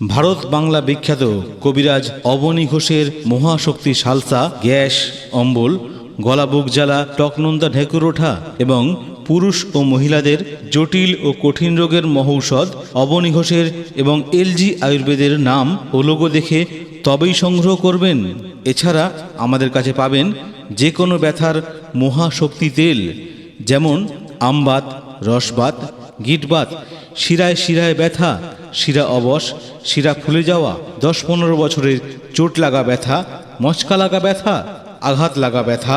ভারত বাংলা বিখ্যাত কবিরাজ অবনী ঘোষের মহাশক্তি সালসা, গ্যাস, অম্বল, গলা বুক জ্বালা, টকনুন্দা, ঢেকুর ওঠা এবং পুরুষ ও মহিলাদের জটিল ও কঠিন রোগের মহৌষধ অবনী ঘোষের এবং এলজি আয়ুর্বেদের নাম ও লোগো দেখে তবেই সংগ্রহ করবেন। এছাড়া আমাদের কাছে পাবেন যে কোনো ব্যথার মহাশক্তি তেল, যেমন আমবাত, রসবাত, গিটবাত, শিরায় শিরায় ব্যথা, শিরা অবশ, শিরা ফুলে যাওয়া, 10-15 বছরের চোট লাগা ব্যথা, মচকা লাগা ব্যথা, আঘাত লাগা ব্যথা,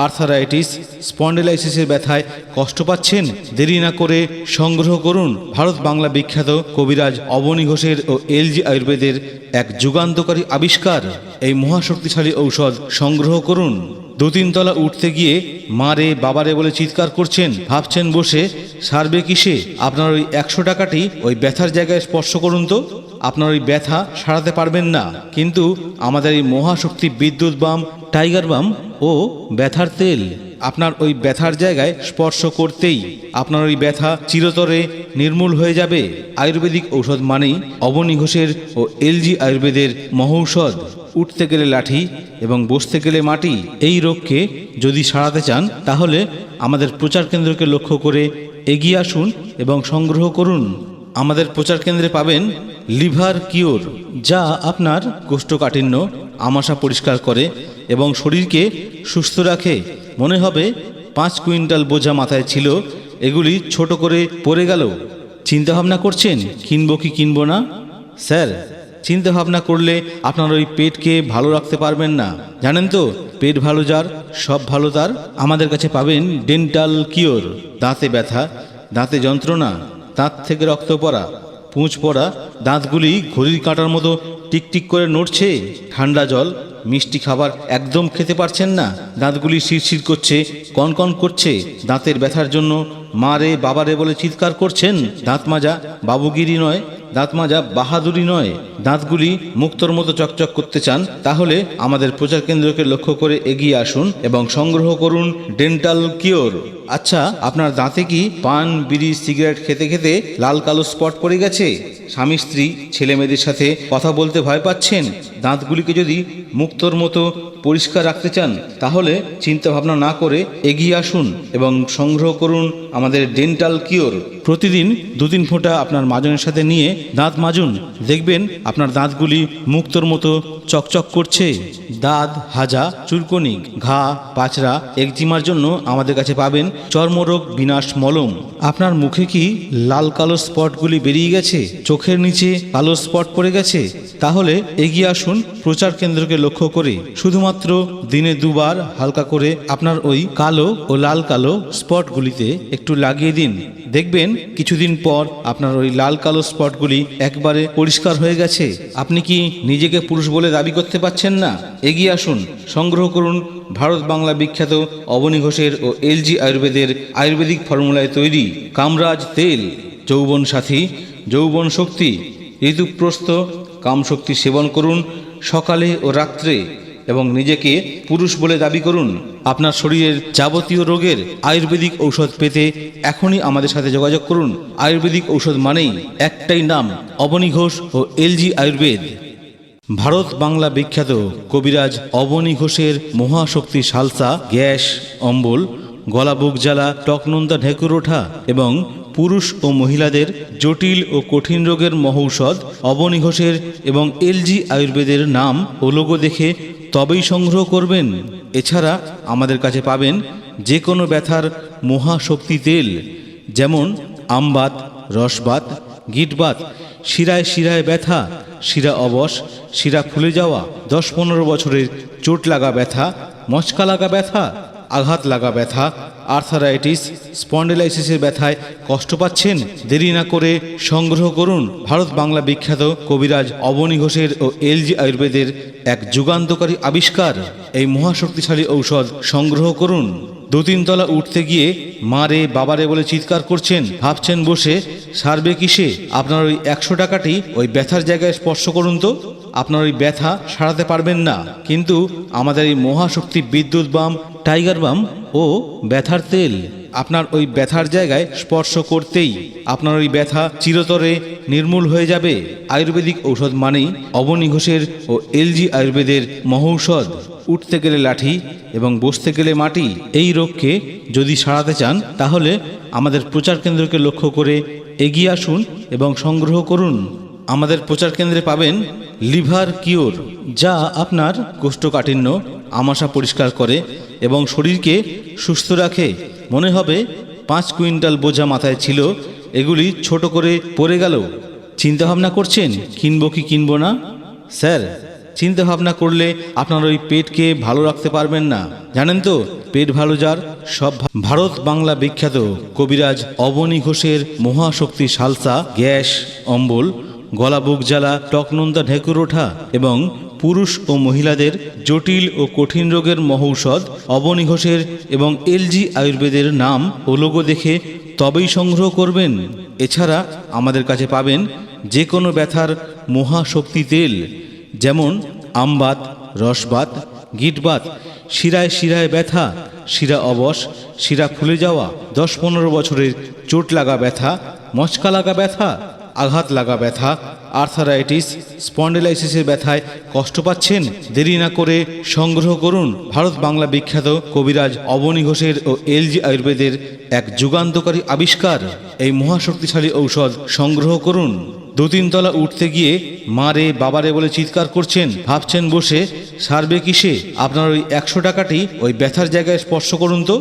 আর্থারাইটিস, স্পন্ডিলাইসিসের ব্যথায় কষ্ট পাচ্ছেন, দেরি না করে সংগ্রহ করুন ভারত বাংলা বিখ্যাত কবিরাজ অবনী ঘোষের ও এলজি আয়ুর্বেদের এক যুগান্তকারী আবিষ্কার। এই মহাশক্তিশালী ঔষধ সংগ্রহ করুন। 2-3 তলা উঠতে গিয়ে মারে বাবারে বলে চিৎকার করছেন, ভাবছেন বসে সারবে কিসে? আপনার ওই 100 টাকাটি ওই ব্যথার জায়গায় স্পর্শ করুন তো, আপনার ওই ব্যথা সারাতে পারবেন না। কিন্তু আমাদের এই মহাশক্তি বিদ্যুৎ বাম, টাইগার বাম ও ব্যথার তেল আপনার ওই ব্যথার জায়গায় স্পর্শ করতেই আপনার ওই ব্যথা চিরতরে নির্মূল হয়ে যাবে। আয়ুর্বেদিক ঔষধ মানেই অবনী ঘোষের ও এলজি আয়ুর্বেদের মহৌষধ। উঠতে গেলে লাঠি এবং বসতে গেলে মাটি। এই রোগকে যদি সারাতে চান তাহলে আমাদের প্রচার কেন্দ্রকে লক্ষ্য করে এগিয়ে আসুন এবং সংগ্রহ করুন। আমাদের প্রচার কেন্দ্রে পাবেন লিভার কিওর, যা আপনার কোষ্ঠকাঠিন্য, আমাশা পরিষ্কার করে এবং শরীরকে সুস্থ রাখে। মনে হবে 5 কুইন্টাল বোঝা মাথায় ছিল, এগুলি ছোট করে পড়ে গেল। চিন্তাভাবনা করছেন কিনবো কি কিনবো না? স্যার, চিন্তা ভাবনা করলে আপনার ওই পেটকে ভালো রাখতে পারবেন না। জানেন তো, পেট ভালো যার সব ভালো তার। আমাদের কাছে পাবেন ডেন্টাল কিওর, দাঁতে ব্যথা, দাঁতে যন্ত্রণা, দাঁত থেকে রক্ত পড়া, পুঁজ পড়া, দাঁতগুলি ঘড়ির কাঁটার মতো টিকটিক করে নড়ছে, ঠান্ডা জল, মিষ্টি খাবার একদম খেতে পারছেন না, দাঁতগুলি শিরশির করছে, কনকন করছে। দাঁতের ব্যথার জন্য মারে বাবারে বলে চিৎকার করছেন। দাঁত মাজা বাবুগিরি নয়, দাঁত মাজা বাহাদুরি নয়। দাঁতগুলি মুক্তোর মতো চকচক করতে চান? তাহলে আমাদের প্রচার কেন্দ্রকে লক্ষ্য করে এগিয়ে আসুন এবং সংগ্রহ করুন ডেন্টাল কিওর। আচ্ছা, আপনার দাঁতে কি পান, বিড়ি, সিগারেট খেতে খেতে লাল কালো স্পট পড়ে গেছে? স্বামী স্ত্রী, ছেলে মেয়েদের সাথে কথা বলতে ভয় পাচ্ছেন? দাঁতগুলিকে যদি মুক্তোর মতো পরিষ্কার রাখতে চান তাহলে চিন্তা ভাবনা না করে এগিয়ে আসুন এবং সংগ্রহ করুন আমাদের ডেন্টাল কিওর। প্রতিদিন 2-3 ফোঁটা আপনার মাজনের সাথে নিয়ে দাঁত মাজুন, দেখবেন আপনার দাঁতগুলি মুক্তোর মতো চকচক করছে। দাঁত হাজা, চুলকনি, ঘা, পাচড়া, একজিমার জন্য আমাদের কাছে পাবেন চর্মরোগ বিনাশ মলম। আপনার মুখে কি লাল কালো স্পটগুলি বেরিয়ে গেছে? চোখের নিচে কালো স্পট পড়ে গেছে? তাহলে এগিয়ে আসুন প্রচার কেন্দ্রকে লক্ষ্য করে। শুধুমাত্র দিনে 2 বার হালকা করে আপনার ওই কালো ও লাল কালো স্পটগুলিতে একটু লাগিয়ে দিন, দেখবেন কিছুদিন পর আপনার ওই লাল কালো স্পটগুলি একবারে পরিষ্কার হয়ে গেছে। আপনি কি নিজেকে পুরুষ বলে দাবি করতে পারছেন না? এগিয়ে আসুন, সংগ্রহ করুন ভারত বাংলা বিখ্যাত অবনী ঘোষের ও এলজি আয়ুর্বেদের আয়ুর্বেদিক ফর্মুলায় তৈরি কামরাজ তেল। যৌবন সাথী, যৌবন শক্তি, ঋতুপ্রস্থ কামশক্তি সেবন করুন সকালে ও রাত্রে এবং নিজেকে পুরুষ বলে দাবি করুন। আপনার শরীরের যাবতীয় রোগের আয়ুর্বেদিক ঔষধ পেতে এখনই আমাদের সাথে যোগাযোগ করুন। আয়ুর্বেদিক ঔষধ মানেই একটাই নাম, অবনী ঘোষ ও এলজি আয়ুর্বেদ। ভারত বাংলা বিখ্যাত কবিরাজ অবনী ঘোষের মহাশক্তি সালসা, গ্যাস, অম্বল, গলা বুক জ্বালা, টকনুন্দা, ঢেকুর ওঠা এবং পুরুষ ও মহিলাদের জটিল ও কঠিন রোগের মহৌষধ অবনী ঘোষের এবং এলজি আয়ুর্বেদের নাম ও লোগো দেখে তবেই সংগ্রহ করবেন। এছাড়া আমাদের কাছে পাবেন যে কোনো ব্যথার মহাশক্তি তেল, যেমন আমবাত, রসবাত, গিটবাত, শিরায় শিরায় ব্যথা, শিরা অবশ, শিরা ফুলে যাওয়া, 10-15 বছরের চোট লাগা ব্যথা, মচকা লাগা ব্যথা, আঘাত লাগা ব্যথা, আর্থারাইটিস, স্পন্ডিলাইসিসের ব্যথায় কষ্ট পাচ্ছেন? দেরি না করে সংগ্রহ করুন ভারত বাংলা বিখ্যাত কবিরাজ অবনী ঘোষের ও এলজি আয়ুর্বেদের এক যুগান্তকারী আবিষ্কার। এই মহাশক্তিশালী ঔষধ সংগ্রহ করুন। 2-3 তলা উঠতে গিয়ে মারে বাবারে বলে চিৎকার করছেন, ভাবছেন বসে সারবে কিসে? আপনার ওই 100 টাকাটি ওই ব্যথার জায়গায় স্পর্শ করুন তো, আপনার ওই ব্যথা সারাতে পারবেন না। কিন্তু আমাদের এই মহাশক্তি বিদ্যুৎ বাম, টাইগার বাম ও ব্যথার তেল আপনার ওই ব্যথার জায়গায় স্পর্শ করতেই আপনার ওই ব্যথা চিরতরে নির্মূল হয়ে যাবে। আয়ুর্বেদিক ঔষধ মানেই অবনী ঘোষের ও এলজি আয়ুর্বেদের মহৌষধ। উঠতে গেলে লাঠি এবং বসতে গেলে মাটি। এই রোগকে যদি সারাতে চান তাহলে আমাদের প্রচার কেন্দ্রকে লক্ষ্য করে এগিয়ে আসুন এবং সংগ্রহ করুন। আমাদের প্রচার কেন্দ্রে পাবেন লিভার কিওর, যা আপনার কোষ্ঠকাঠিন্য আমাশা পরিষ্কার করে এবং শরীরকে সুস্থ রাখে। মনে হবে 5 কুইন্টাল বোঝা মাথায় ছিল, এগুলি ছোট করে পড়ে গেল। চিন্তাভাবনা করছেন কিনবো কি কিনবো না? স্যার, চিন্তা ভাবনা করলে আপনার ওই পেটকে ভালো রাখতে পারবেন না। জানেন তো, পেট ভালো যার সব। ভারত বাংলা বিখ্যাত কবিরাজ অবনী ঘোষের মহাশক্তি সালসা, গ্যাস, অম্বল, গলা বুক জ্বালা, টকনুন্দা ঢেকুর ওঠা এবং পুরুষ ও মহিলাদের জটিল ও কঠিন রোগের মহৌষধ অবনী ঘোষের এবং এলজি আয়ুর্বেদের নাম ও লোগো দেখে তবেই সংগ্রহ করবেন। এছাড়া আমাদের কাছে পাবেন যে কোনো ব্যথার মহাশক্তি তেল, যেমন আমবাত, রসবাত, গিটবাত, শিরায় শিরায় ব্যথা, শিরা অবশ, শিরা ফুলে যাওয়া, 10-15 বছরের চোট লাগা ব্যথা, মচকা লাগা ব্যথা, আঘাত লাগা ব্যথা, আর্থারাইটিস, স্পন্ডিলাইসিসের ব্যথায় কষ্ট পাচ্ছেন? দেরি না করে সংগ্রহ করুন ভারত বাংলা বিখ্যাত কবিরাজ অবনী ঘোষের ও এলজি আয়ুর্বেদের এক যুগান্তকারী আবিষ্কার। এই মহাশক্তিশালী ঔষধ সংগ্রহ করুন। 2-3 তলা উঠতে গিয়ে মারে বাবারে বলে চিৎকার করছেন, ভাবছেন বসে সারবে কিসে? আপনার ওই 100 টাকাটি ওই ব্যথার জায়গায় স্পর্শ করুন তো,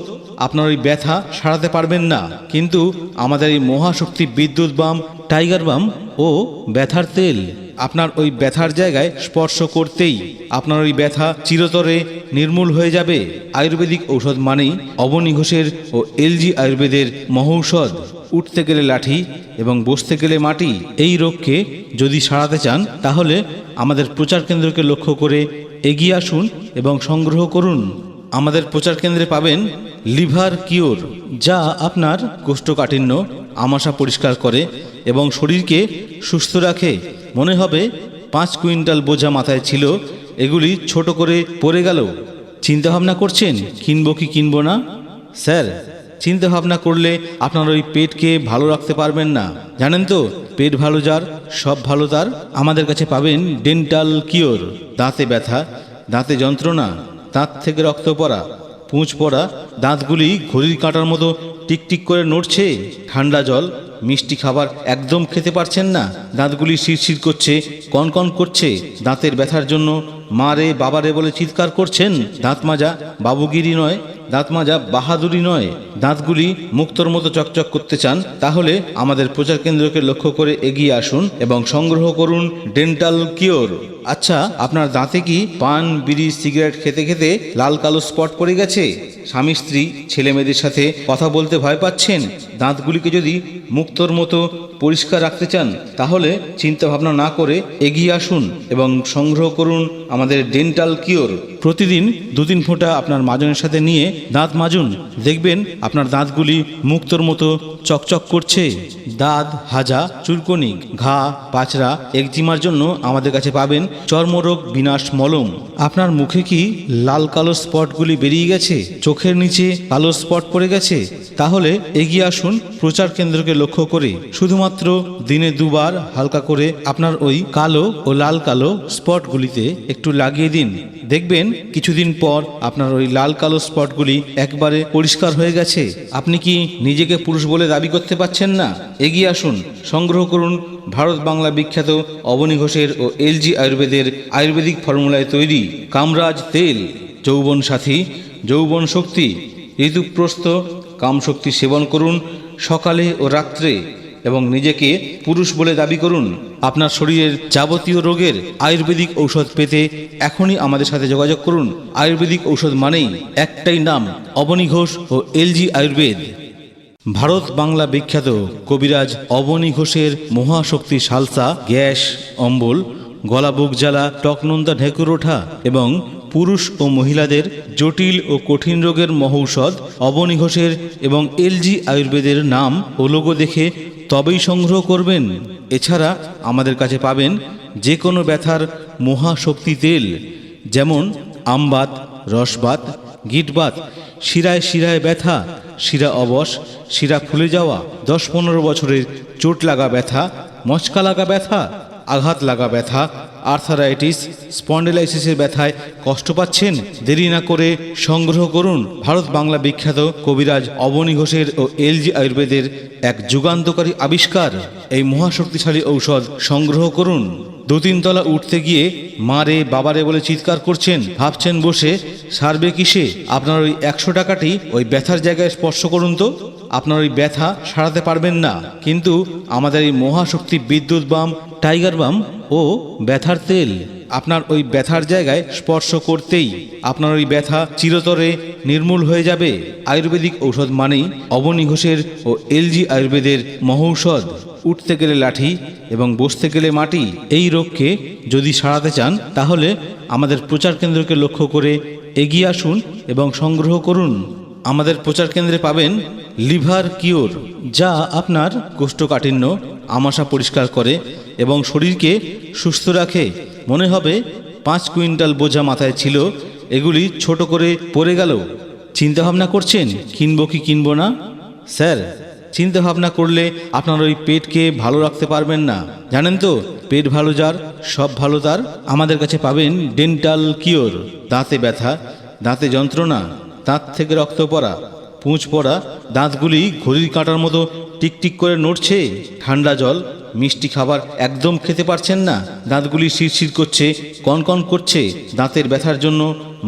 আপনার ওই ব্যথা সারাতে পারবেন না, কিন্তু আমাদের এই মহাশক্তি বিদ্যুৎ বাম, টাইগার বাম ও ব্যথার তেল আপনার ওই ব্যথার জায়গায় স্পর্শ করতেই আপনার ওই ব্যথা চিরতরে নির্মূল হয়ে যাবে। আয়ুর্বেদিক ঔষধ মানেই অবনী ঘোষের ও এলজি আয়ুর্বেদের মহৌষধ। উঠতে গেলে লাঠি এবং বসতে গেলে মাটি। এই রোগকে যদি সারাতে চান তাহলে আমাদের প্রচার কেন্দ্রকে লক্ষ্য করে এগিয়ে আসুন এবং সংগ্রহ করুন। আমাদের প্রচার কেন্দ্রে পাবেন লিভার কিওর, যা আপনার কোষ্ঠকাঠিন্য আমাশা পরিষ্কার করে এবং শরীরকে সুস্থ রাখে। মনে হবে 5 কুইন্টাল বোঝা মাথায় ছিল, এগুলি ছোট করে পড়ে গেল। চিন্তাভাবনা করছেন কিনবো কি কিনবো না? স্যার, চিন্তা ভাবনা করলে আপনার ওই পেটকে ভালো রাখতে পারবেন না। জানেন তো, পেট ভালো যার সব ভালো তার। আমাদের কাছে পাবেন ডেন্টাল কিওর, দাঁতে ব্যথা, দাঁতে যন্ত্রণা, দাঁত থেকে রক্ত পড়া, পুঁজ পড়া, দাঁতগুলি ঘড়ির কাঁটার মতো টিকটিক করে নড়ছে, ঠান্ডা জল, মিষ্টি খাবার একদম খেতে পারছেন না, দাঁতগুলি শিরশির করছে, কনকন করছে। দাঁতের ব্যথার জন্য মারে বাবারে বলে চিৎকার করছেন। দাঁত মাজা বাবুগিরি নয়, দাঁত মাজা বাহাদুরি নয়। দাঁতগুলি মুক্তোর মতো চকচক করতে চান তাহলে আমাদের প্রচার কেন্দ্রকে লক্ষ্য করে এগিয়ে আসুন এবং সংগ্রহ করুন ডেন্টাল কিওর। আচ্ছা, আপনার দাঁতে কি পান, বিড়ি, সিগারেট খেতে খেতে লাল কালো স্পট পড়ে গেছে? স্বামী স্ত্রী ছেলে মেয়েদের সাথে কথা বলতে ভয় পাচ্ছেন? দাঁতগুলিকে যদি মুক্তোর মতো পরিষ্কার রাখতে চান তাহলে চিন্তা ভাবনা না করে এগিয়ে আসুন এবং সংগ্রহ করুন আমাদের ডেন্টাল কিওর। প্রতিদিন 2-3 ফোঁটা আপনার মাজনের সাথে নিয়ে দাঁত মাজুন, দেখবেন আপনার দাঁতগুলি মুক্তোর মতো চকচক করছে। দাঁত হাজা, চুলকনি, ঘা, পাচড়া, একজিমার জন্য আমাদের কাছে পাবেন চর্মরোগ বিনাশ মলম। আপনার মুখে কি লাল কালো স্পটগুলি বেরিয়ে গেছে? চোখের নিচে কালো স্পট পড়ে গেছে? তাহলে এগিয়ে আসুন প্রচার কেন্দ্রকে লক্ষ্য করে। শুধুমাত্র দিনে 2 বার হালকা করে আপনার ওই কালো ও লাল কালো স্পটগুলিতে একটু লাগিয়ে দিন, দেখবেন কিছুদিন পর আপনার ওই লাল কালো স্পটগুলি একবারে পরিষ্কার হয়ে গেছে। আপনি কি নিজেকে পুরুষ বলে দাবি করতে পারছেন না? এগিয়ে আসুন, সংগ্রহ করুন ভারত বাংলা বিখ্যাত অবনী ঘোষের ও এলজি আয়ুর্বেদের আয়ুর্বেদিক ফর্মুলায় তৈরি কামরাজ তেল। যৌবন সাথী, যৌবন শক্তি, ঋতুপ্রস্থ কামশক্তি সেবন করুন সকালে ও রাত্রে এবং নিজেকে পুরুষ বলে দাবি করুন। আপনার শরীরের যাবতীয় রোগের আয়ুর্বেদিক ঔষধ পেতে এখনই আমাদের সাথে যোগাযোগ করুন। আয়ুর্বেদিক ঔষধ মানেই একটাই নাম, অবনী ঘোষ ও এলজি আয়ুর্বেদ। ভারত বাংলা বিখ্যাত কবিরাজ অবনী ঘোষের মহাশক্তি সালসা, গ্যাস, অম্বল, গলা বুক জ্বালা, টকনুন্দা ঢেকুর ওঠা এবং পুরুষ ও মহিলাদের জটিল ও কঠিন রোগের মহৌষধ অবনী ঘোষের এবং এলজি আয়ুর্বেদের নাম ও লোগো দেখে তবেই সংগ্রহ করবেন। এছাড়া আমাদের কাছে পাবেন যে কোনো ব্যথার মহাশক্তি তেল, যেমন আমবাত, রসবাত, গিটবাত, শিরায় শিরায় ব্যথা, শিরা অবশ, শিরা ফুলে যাওয়া, 10-15 বছরের চোট লাগা ব্যথা, মচকা লাগা ব্যথা, আঘাত লাগা ব্যথা, আর্থারাইটিস, স্পন্ডিলাইসিসের ব্যথায় কষ্ট পাচ্ছেন? দেরি না করে সংগ্রহ করুন ভারত বাংলা বিখ্যাত কবিরাজ অবনী ঘোষের ও এলজি আয়ুর্বেদের এক যুগান্তকারী আবিষ্কার। এই মহাশক্তিশালী ঔষধ সংগ্রহ করুন। 2-3 তলা উঠতে গিয়ে মারে বাবারে বলে চিৎকার করছেন, ভাবছেন বসে সারবে কিসে? আপনার ওই 100 টাকাটি ওই ব্যথার জায়গায় স্পর্শ করুন তো, আপনার ওই ব্যথা সারাতে পারবেন না। কিন্তু আমাদের এই মহাশক্তি বিদ্যুৎ বাম, টাইগার বাম ও ব্যথার তেল আপনার ওই ব্যথার জায়গায় স্পর্শ করতেই আপনার ওই ব্যথা চিরতরে নির্মূল হয়ে যাবে। আয়ুর্বেদিক ঔষধ মানেই অবনী ঘোষের ও এলজি আয়ুর্বেদের মহৌষধ। উঠতে গেলে লাঠি এবং বসতে গেলে মাটি। এই রোগকে যদি সারাতে চান তাহলে আমাদের প্রচার কেন্দ্রকে লক্ষ্য করে এগিয়ে আসুন এবং সংগ্রহ করুন। আমাদের প্রচার কেন্দ্রে পাবেন লিভার কিওর, যা আপনার কোষ্ঠকাঠিন্য, আমাশা পরিষ্কার করে এবং শরীরকে সুস্থ রাখে। মনে হবে 5 কুইন্টাল বোঝা মাথায় ছিল, এগুলি ছোট করে পড়ে গেল। চিন্তাভাবনা করছেন কিনবো কি কিনবো না? স্যার, চিন্তা ভাবনা করলে আপনার ওই পেটকে ভালো রাখতে পারবেন না। জানেন তো, পেট ভালো যার সব ভালো তার। আমাদের কাছে পাবেন ডেন্টাল কিওর। দাঁতে ব্যথা, দাঁতে যন্ত্রণা, দাঁত থেকে রক্ত পড়া, পুঁজ পড়া, দাঁতগুলি ঘড়ির কাঁটার মতো টিকটিক করে নড়ছে, ঠান্ডা জল, মিষ্টি খাবার একদম খেতে পারছেন না, দাঁতগুলি শিরশির করছে, কনকন করছে। দাঁতের ব্যথার জন্য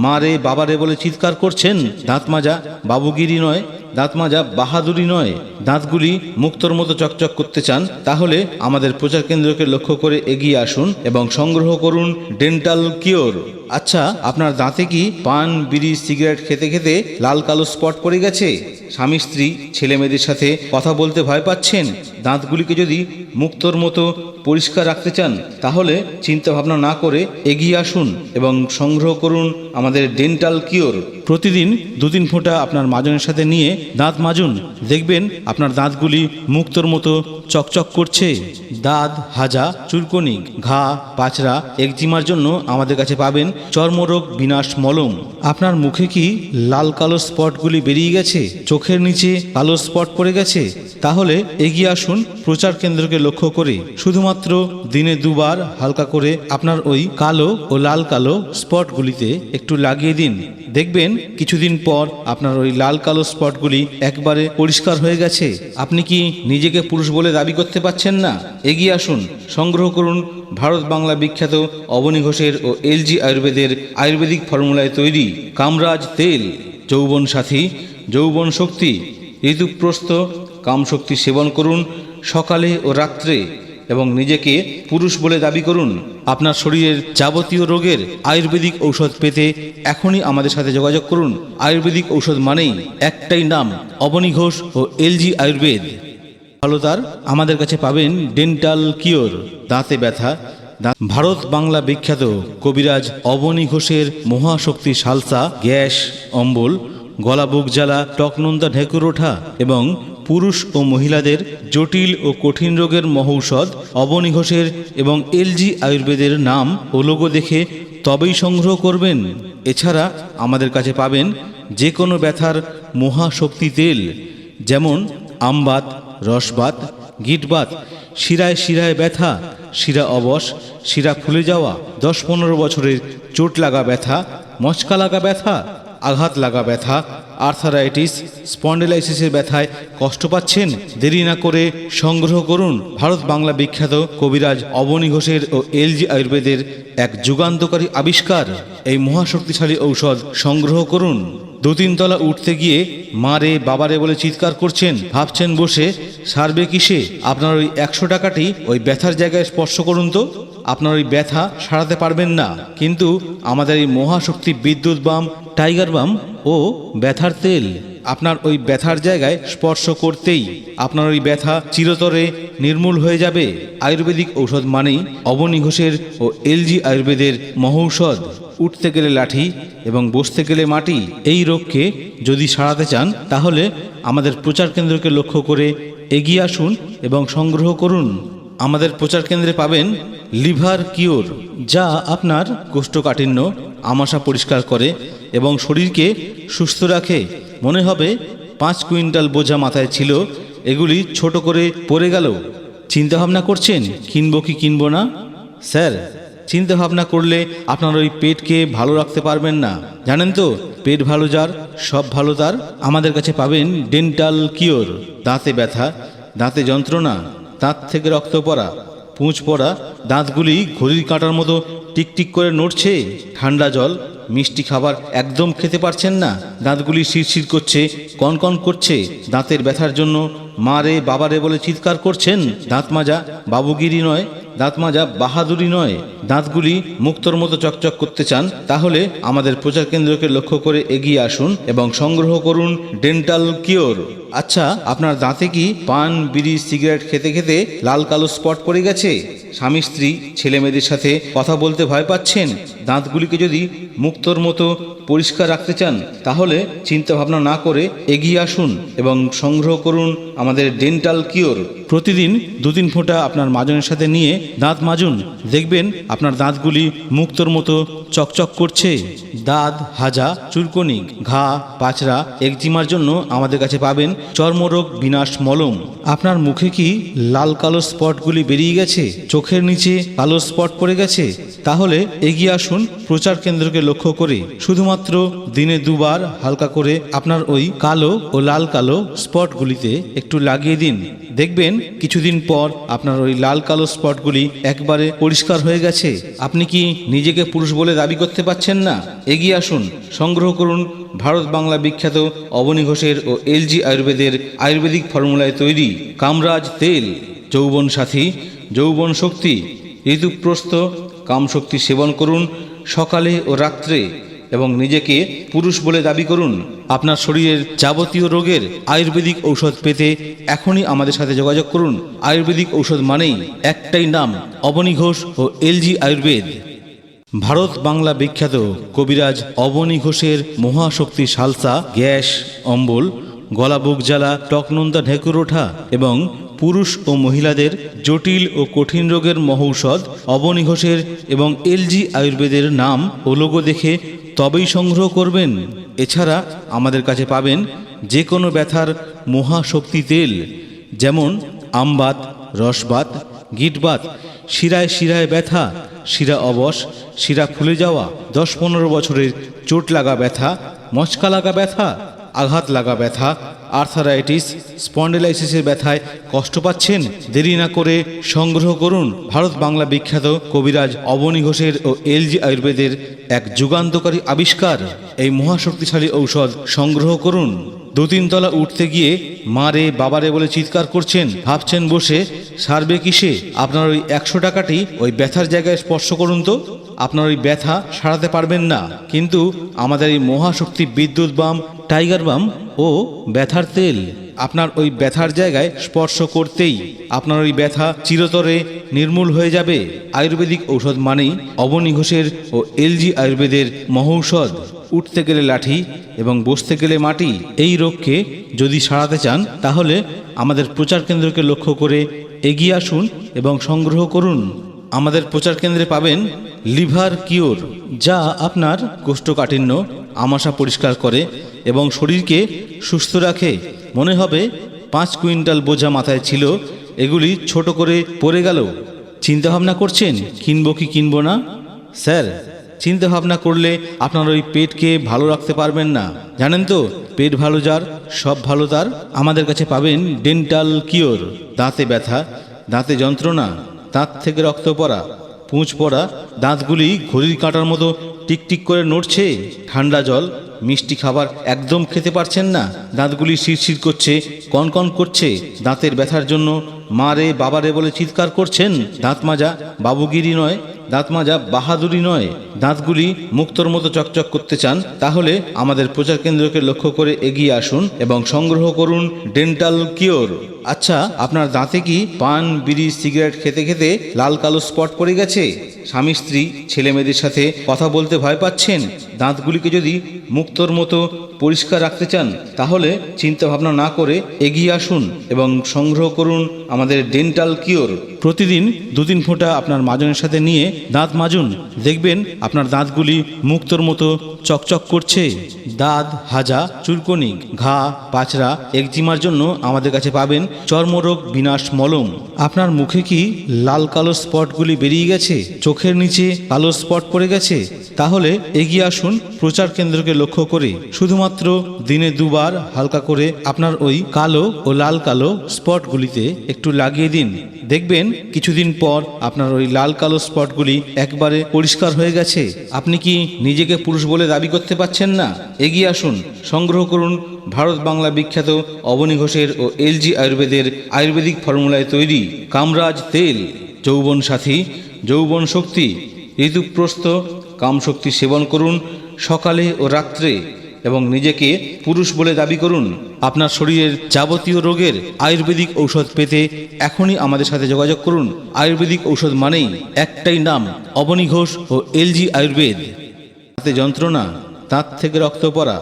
মারে বাবারে বলে চিৎকার করছেন। দাঁত মাজা বাবুগিরি নয়, দাঁত মাজা বাহাদুরি নয়। দাঁতগুলি মুক্তোর মতো চকচক করতে চান? তাহলে আমাদের প্রচার কেন্দ্রকে লক্ষ্য করে এগিয়ে আসুন এবং সংগ্রহ করুন ডেন্টাল কিওর। আচ্ছা, আপনার দাঁতে কি পান, বিড়ি, সিগারেট খেতে খেতে লাল কালো স্পট পড়ে গেছে? স্বামী স্ত্রী ছেলে মেয়েদের সাথে কথা বলতে ভয় পাচ্ছেন? দাঁতগুলিকে যদি মুক্তোর মতো পরিষ্কার রাখতে চান তাহলে চিন্তা ভাবনা না করে এগিয়ে আসুন এবং সংগ্রহ করুন আমাদের ডেন্টাল কিওর। প্রতিদিন 2-3 ফোঁটা আপনার মাজনের সাথে নিয়ে দাঁত মাজুন, দেখবেন আপনার দাঁতগুলি মুক্তোর মতো চকচক করছে। দাঁত হাজা, চুলকনি, ঘা, পাচড়া, একজিমার জন্য আমাদের কাছে পাবেন চর্মরোগ বিনাশ মলম। আপনার মুখে কি লাল কালো স্পটগুলি বেরিয়ে গেছে? চোখের নিচে কালো স্পট পড়ে গেছে? তাহলে এগিয়ে আসুন প্রচার কেন্দ্রকে লক্ষ্য করে। শুধুমাত্র দিনে 2 বার হালকা করে আপনার ওই কালো ও লাল কালো স্পটগুলিতে একটু লাগিয়ে দিন, দেখবেন কিছুদিন পর আপনার ওই লাল কালো স্পটগুলি একবারে পরিষ্কার হয়ে গেছে। আপনি কি নিজেকে পুরুষ বলে দাবি করতে পারছেন না? এগিয়ে আসুন, সংগ্রহ করুন ভারত বাংলা বিখ্যাত অবনী ঘোষের ও এলজি আয়ুর্বেদের আয়ুর্বেদিক ফর্মুলায় তৈরি কামরাজ তেল। যৌবন সাথী, যৌবন শক্তি, ঋতুপ্রস্থ কামশক্তি সেবন করুন সকালে ও রাত্রে এবং নিজেকে পুরুষ বলে দাবি করুন। আপনার শরীরের যাবতীয় রোগের আয়ুর্বেদিক ঔষধ পেতে এখনই আমাদের সাথে যোগাযোগ করুন। আয়ুর্বেদিক ঔষধ মানেই একটাই নাম, অবনী ঘোষ ও এলজি আয়ুর্বেদ। ভালো তার আমাদের কাছে পাবেন ডেন্টাল কিওর। দাঁতে ব্যথা, ভারত বাংলা বিখ্যাত কবিরাজ অবনী ঘোষের মহাশক্তি সালসা, গ্যাস, অম্বল, গলা বুক জ্বালা, টকনুন্দা ঢেকুর ওঠা এবং পুরুষ ও মহিলাদের জটিল ও কঠিন রোগের মহৌষধ অবনী ঘোষের এবং এলজি আয়ুর্বেদের নাম ও লোগো দেখে তবেই সংগ্রহ করবেন। এছাড়া আমাদের কাছে পাবেন যে কোনো ব্যথার মহাশক্তি তেল, যেমন আমবাত, রসবাত, গিটবাত, শিরায় শিরায় ব্যথা, শিরা অবশ, শিরা ফুলে যাওয়া, 10-15 বছরের চোট লাগা ব্যথা, মচকা লাগা ব্যথা, আঘাত লাগা ব্যথা, আর্থারাইটিস, স্পন্ডিলাইসিসের ব্যথায় কষ্ট পাচ্ছেন? দেরি না করে সংগ্রহ করুন ভারত বাংলা বিখ্যাত কবিরাজ অবনী ঘোষের ও এলজি আয়ুর্বেদের এক যুগান্তকারী আবিষ্কার। এই মহাশক্তিশালী ঔষধ সংগ্রহ করুন। 2-3 তলা উঠতে গিয়ে মারে বাবারে বলে চিৎকার করছেন, ভাবছেন বসে সারবে কিসে? আপনার ওই 100 টাকাটি ওই ব্যথার জায়গায় স্পর্শ করুন তো, আপনার ওই ব্যথা সারাতে পারবেন না। কিন্তু আমাদের এই মহাশক্তি বিদ্যুৎ বাম, টাইগার বাম ও ব্যথার তেল আপনার ওই ব্যথার জায়গায় স্পর্শ করতেই আপনার ওই ব্যথা চিরতরে নির্মূল হয়ে যাবে। আয়ুর্বেদিক ঔষধ মানেই অবনী ঘোষের ও এলজি আয়ুর্বেদের মহৌষধ। উঠতে গেলে লাঠি এবং বসতে গেলে মাটি। এই রোগকে যদি সারাতে চান তাহলে আমাদের প্রচার কেন্দ্রকে লক্ষ্য করে এগিয়ে আসুন এবং সংগ্রহ করুন। আমাদের প্রচার কেন্দ্রে পাবেন লিভার কিওর, যা আপনার কোষ্ঠকাঠিন্য, আমাশা পরিষ্কার করে এবং শরীরকে সুস্থ রাখে। মনে হবে 5 কুইন্টাল বোঝা মাথায় ছিল, এগুলি ছোট করে পড়ে গেল। চিন্তা ভাবনা করছেন কিনবো কি কিনবো না? স্যার, চিন্তা ভাবনা করলে আপনার ওই পেটকে ভালো রাখতে পারবেন না। জানেন তো, পেট ভালো যার সব ভালো তার। আমাদের কাছে পাবেন ডেন্টাল কিওর। দাঁতে ব্যথা, দাঁতে যন্ত্রণা, দাঁত থেকে রক্ত পড়া, পুঁজ পড়া, দাঁতগুলি ঘড়ির কাঁটার মতো টিকটিক করে নড়ছে, ঠান্ডা জল মিষ্টি খাবার একদম খেতে পারছেন না, দাঁতগুলি শিরশির করছে, কনকন করছে, দাঁতের ব্যথার জন্য মা রে বাবা রে বলে চিৎকার করছেন। দাঁত মাজা বাবুগিরি নয়, দাঁত মাজা বাহাদুরি নয়। দাঁতগুলি মুক্তোর মতো চকচক করতে চান? তাহলে আমাদের প্রচার কেন্দ্রকে লক্ষ্য করে এগিয়ে আসুন এবং সংগ্রহ করুন ডেন্টাল কিওর। আচ্ছা, আপনার দাঁতে কি পান বিড়ি সিগারেট খেতে খেতে লাল কালো স্পট পড়ে গেছে? স্বামী স্ত্রী ছেলে মেয়েদের সাথে কথা বলতে ভয় পাচ্ছেন? দাঁতগুলিকে যদি মুক্তোর মতো পরিষ্কার রাখতে চান তাহলে চিন্তা ভাবনা না করে এগিয়ে আসুন এবং সংগ্রহ করুন আমাদের ডেন্টাল কিওর। প্রতিদিন 2-3 ফোঁটা আপনার মাজনের সাথে নিয়ে দাঁত মাজুন, দেখবেন আপনার দাঁতগুলি মুক্তোর মতো চকচক করছে। দাঁত হাজা, চুলকনি, ঘা, পাচড়া, একজিমার জন্য আমাদের কাছে পাবেন চর্মরোগ বিনাশ মলম। আপনার মুখে কি লাল কালো স্পটগুলি বেরিয়ে গেছে? চোখের নিচে কালো স্পট পড়ে গেছে? তাহলে এগিয়ে আসুন প্রচার কেন্দ্রকে লক্ষ্য করে। শুধুমাত্র দিনে 2 বার হালকা করে আপনার ওই কালো ও লাল কালো স্পটগুলিতে একটু লাগিয়ে দিন, দেখবেন কিছুদিন পর আপনার ওই লাল কালো স্পটগুলি একবারে পরিষ্কার হয়ে গেছে। আপনি কি নিজেকে পুরুষ বলে দাবি করতে পারছেন না? এগিয়ে আসুন, সংগ্রহ করুন ভারত বাংলা বিখ্যাত অবনী ঘোষের ও এলজি আয়ুর্বেদের আয়ুর্বেদিক ফর্মুলায় তৈরি কামরাজ তেল। যৌবন সাথী, যৌবন শক্তি, ঋতুপ্রস্থ কামশক্তি সেবন করুন সকালে ও রাত্রে এবং নিজেকে পুরুষ বলে দাবি করুন। আপনার শরীরের যাবতীয় রোগের আয়ুর্বেদিক ঔষধ পেতে এখনই আমাদের সাথে যোগাযোগ করুন। আয়ুর্বেদিক ঔষধ মানেই একটাই নাম, অবনী ঘোষ ও এলজি আয়ুর্বেদ। ভারত বাংলা বিখ্যাত কবিরাজ অবনী ঘোষের মহাশক্তি সালসা, গ্যাস অম্বল, গলা বুক জ্বালা, টকনুন্দা ঢেকুর ওঠা এবং পুরুষ ও মহিলাদের জটিল ও কঠিন রোগের মহৌষধ অবনী ঘোষের এবং এলজি আয়ুর্বেদের নাম ও লোগো দেখে তবেই সংগ্রহ করবেন। এছাড়া আমাদের কাছে পাবেন যে কোনো ব্যথার মহাশক্তি তেল, যেমন আমবাত, রসবাত, গিটবাত, শিরায় শিরায় ব্যথা, শিরা অবশ, শিরা ফুলে যাওয়া, 10-15 বছরের চোট লাগা ব্যথা, মচকা লাগা ব্যথা, আঘাত লাগা ব্যথা, আর্থারাইটিস, স্পন্ডিলাইসিসের ব্যথায় কষ্ট পাচ্ছেন? দেরি না করে সংগ্রহ করুন ভারত বাংলা বিখ্যাত কবিরাজ অবনী ঘোষের ও এলজি আয়ুর্বেদের এক যুগান্তকারী আবিষ্কার এই মহাশক্তিশালী ঔষধ সংগ্রহ করুন। 2-3 তলা উঠতে গিয়ে মা রে বাবা রে বলে চিৎকার করছেন, ভাবছেন বসে সারবে কিসে? আপনার ওই 100 টাকাটি ওই ব্যথার জায়গায় স্পর্শ করুন তো, আপনার ওই ব্যথা সারাতে পারবেন না, কিন্তু আমাদের এই মহাশক্তি বিদ্যুৎ বাম, টাইগার বাম ও ব্যথার তেল আপনার ওই ব্যথার জায়গায় স্পর্শ করতেই আপনার ওই ব্যথা চিরতরে নির্মূল হয়ে যাবে। আয়ুর্বেদিক ঔষধ মানেই অবনী ঘোষের ও এলজি আয়ুর্বেদের মহৌষধ। উঠতে গেলে লাঠি এবং বসতে গেলে মাটি। এই রোগকে যদি সারাতে চান তাহলে আমাদের প্রচার কেন্দ্রকে লক্ষ্য করে এগিয়ে আসুন এবং সংগ্রহ করুন। আমাদের প্রচার কেন্দ্রে পাবেন লিভার কিওর, যা আপনার কোষ্ঠকাঠিন্য, আমাশা পরিষ্কার করে এবং শরীরকে সুস্থ রাখে। মনে হবে 5 কুইন্টাল বোঝা মাথায় ছিল, এগুলি ছোট করে পড়ে গেল। চিন্তা ভাবনা করছেন কিনবো কি কিনবো না? স্যার, চিন্তা ভাবনা করলে আপনার ওই পেটকে ভালো রাখতে পারবেন না। জানেন তো, পেট ভালো যার সব ভালো তার। আমাদের কাছে পাবেন ডেন্টাল কিওর। দাঁতে ব্যথা, দাঁতে যন্ত্রণা, দাঁত থেকে রক্ত পড়া, পুঁজ পড়া, দাঁতগুলি ঘড়ির কাঁটার মতো টিকটিক করে নড়ছে, ঠান্ডা জল মিষ্টি খাবার একদম খেতে পারছেন না, দাঁতগুলি শিরশির করছে, কনকন করছে, দাঁতের ব্যথার জন্য মা রে বাবা রে বলে চিৎকার করছেন। দাঁত মাজা বাবুগিরি নয়, দাঁত মাজা বাহাদুরি নয়। দাঁতগুলি মুক্তোর মতো চকচক করতে চান? তাহলে আমাদের প্রচার কেন্দ্রকে লক্ষ্য করে এগিয়ে আসুন এবং সংগ্রহ করুন ডেন্টাল কিওর। আচ্ছা, আপনার দাঁতে কি পান বিড়ি সিগারেট খেতে খেতে লাল কালো স্পট পড়ে গেছে? স্বামী স্ত্রী ছেলে মেয়েদের সাথে কথা বলতে ভয় পাচ্ছেন? দাঁতগুলিকে যদি মুক্তোর মতো পরিষ্কার রাখতে চান তাহলে চিন্তা ভাবনা না করে এগিয়ে আসুন এবং সংগ্রহ করুন আমাদের ডেন্টাল কিওর। প্রতিদিন 2-3 ফোঁটা আপনার মাজনের সাথে নিয়ে দাঁত মাজুন, দেখবেন আপনার দাঁতগুলি মুক্তোর মতো চকচক করছে। দাঁত হাজা, চুলকনি, ঘা, পাচড়া, একজিমার জন্য আমাদের কাছে পাবেন চর্মরোগ বিনাশ মলম। আপনার মুখে কি লাল কালো স্পটগুলি বেরিয়ে গেছে? চোখের নিচে কালো স্পট পড়ে গেছে? তাহলে এগিয়ে আসুন প্রচার কেন্দ্রকে লক্ষ্য করে। শুধুমাত্র দিনে 2 বার হালকা করে আপনার ওই কালো ও লাল কালো স্পটগুলিতে একটু লাগিয়ে দিন, দেখবেন কিছুদিন পর আপনার ওই লাল কালো স্পটগুলি একবারে পরিষ্কার হয়ে গেছে। আপনি কি নিজেকে পুরুষ বলে দাবি করতে পারছেন না? এগিয়ে আসুন, সংগ্রহ করুন ভারত বাংলা বিখ্যাত অবনী ঘোষের ও এলজি আয়ুর্বেদের আয়ুর্বেদিক ফর্মুলায় তৈরি কামরাজ তেল। যৌবন সাথী, যৌবন শক্তি, ঋতুপ্রস্থ কামশক্তি সেবন করুন সকালে ও রাত্রে এবং নিজেকে পুরুষ বলে দাবি করুন। আপনার শরীরের যাবতীয় রোগের আয়ুর্বেদিক ঔষধ পেতে এখনই আমাদের সাথে যোগাযোগ করুন। আয়ুর্বেদিক ঔষধ মানেই একটাই নাম, অবনী ঘোষ ও এলজি আয়ুর্বেদ। দাঁতে যন্ত্রণা, দাঁত থেকে রক্ত পড়া,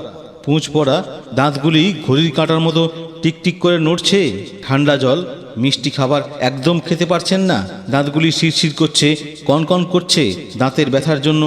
পুঁজ পড়া, দাঁতগুলি ঘড়ির কাঁটার মতো টিকটিক করে নড়ছে, ঠান্ডা জল মিষ্টি খাবার একদম খেতে পারছেন না, দাঁতগুলি শিরশির করছে, কনকন করছে, দাঁতের ব্যথার জন্য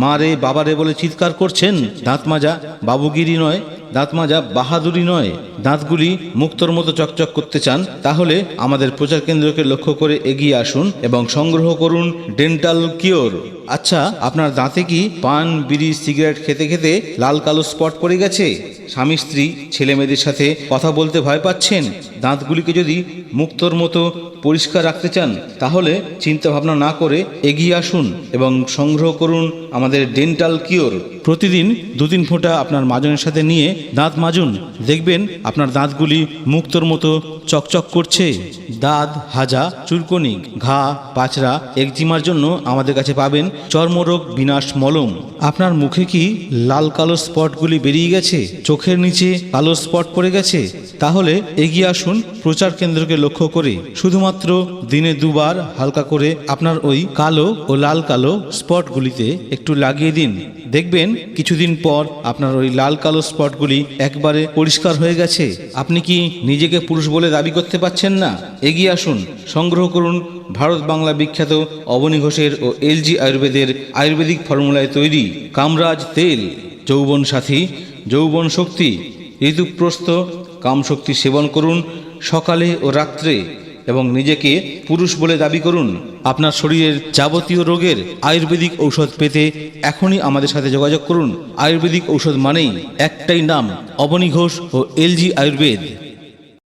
মা রে বাবা রে বলে চিৎকার করছেন। দাঁত মাজা বাবুগিরি নয়, দাঁত মাজা বাহাদুরি নয়। দাঁতগুলি মুক্তোর মতো চকচক করতে চান তাহলে আমাদের প্রচার কেন্দ্রকে লক্ষ্য করে এগিয়ে আসুন এবং সংগ্রহ করুন ডেন্টাল কিওর। আচ্ছা, আপনার দাঁতে কি পান বিড়ি সিগারেট খেতে খেতে লাল কালো স্পট পড়ে গেছে? স্বামী স্ত্রী ছেলে মেয়েদের সাথে কথা বলতে ভয় পাচ্ছেন? দাঁতগুলিকে যদি মুক্তোর মতো পরিষ্কার রাখতে চান তাহলে চিন্তা ভাবনা না করে এগিয়ে আসুন এবং সংগ্রহ করুন আমাদের ডেন্টাল কিওর। প্রতিদিন 2-3 ফোঁটা আপনার মাজনের সাথে নিয়ে দাঁত মাজুন, দেখবেন আপনার দাঁতগুলি মুক্তোর মতো চকচক করছে। দাঁত হাজা, চুলকনি, ঘা, পাচড়া, একজিমার জন্য আমাদের কাছে পাবেন চর্মরোগ বিনাশ মলম। আপনার মুখে কি লাল কালো স্পটগুলি বেরিয়ে গেছে? চোখের নিচে কালো স্পট পড়ে গেছে? তাহলে এগিয়ে আসুন প্রচার কেন্দ্রকে লক্ষ্য করে। শুধুমাত্র দিনে 2 বার হালকা করে আপনার ওই কালো ও লাল কালো স্পটগুলিতে একটু লাগিয়ে দিন, দেখবেন কিছুদিন পর আপনার ওই লাল কালো স্পটগুলি একবারে পরিষ্কার হয়ে গেছে। আপনি কি নিজেকে পুরুষ বলে দাবি করতে পারছেন না? এগিয়ে আসুন, সংগ্রহ করুন ভারত বাংলা বিখ্যাত অবনী ঘোষের ও এলজি আয়ুর্বেদের আয়ুর্বেদিক ফর্মুলায় তৈরি কামরাজ তেল। যৌবন সাথী, যৌবন শক্তি, ঋতুপ্রস্থ কামশক্তি সেবন করুন সকালে ও রাত্রে এবং নিজেকে পুরুষ বলে দাবি করুন। আপনার শরীরের যাবতীয় রোগের আয়ুর্বেদিক ঔষধ পেতে এখনই আমাদের সাথে যোগাযোগ করুন। আয়ুর্বেদিক ঔষধ মানেই একটাই নাম, অবনী ঘোষ ও এলজি আয়ুর্বেদ।